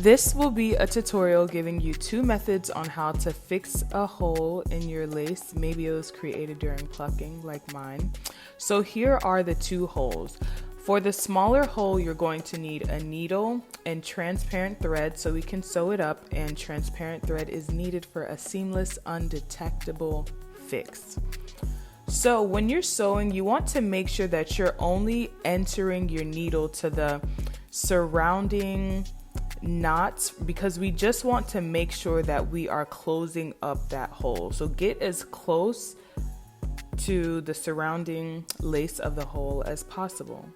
This will be a tutorial giving you 2 methods on how to fix a hole in your lace. Maybe it was created during plucking like mine. So here are the 2 holes. For the smaller hole, you're going to need a needle and transparent thread so we can sew it up, and transparent thread is needed for a seamless, undetectable fix. So when you're sewing, you want to make sure that you're only entering your needle to the surrounding knots, because we just want to make sure that we are closing up that hole. So get as close to the surrounding lace of the hole as possible.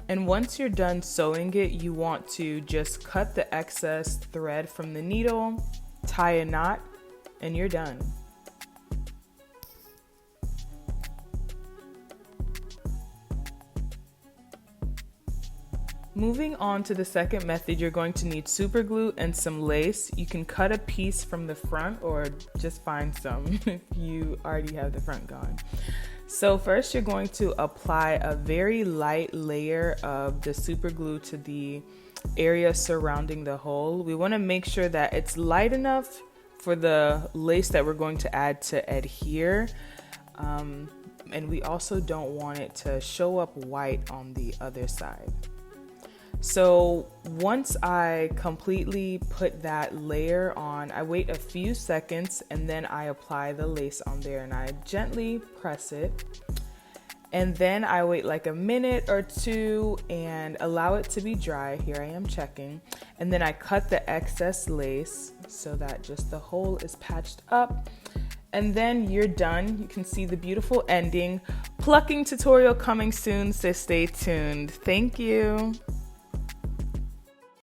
And once you're done sewing it, you want to just cut the excess thread from the needle, tie a knot, and you're done. Moving on to the second method, you're going to need super glue and some lace. You can cut a piece from the front or just find some if you already have the front gone. So first you're going to apply a very light layer of the super glue to the area surrounding the hole. We want to make sure that it's light enough for the lace that we're going to add to adhere. And we also don't want it to show up white on the other side. So once I completely put that layer on, I wait a few seconds and then I apply the lace on there and I gently press it. And then I wait like a minute or 2 and allow it to be dry. Here I am checking. And then I cut the excess lace so that just the hole is patched up. And then you're done. You can see the beautiful ending. Plucking tutorial coming soon, so stay tuned. Thank you.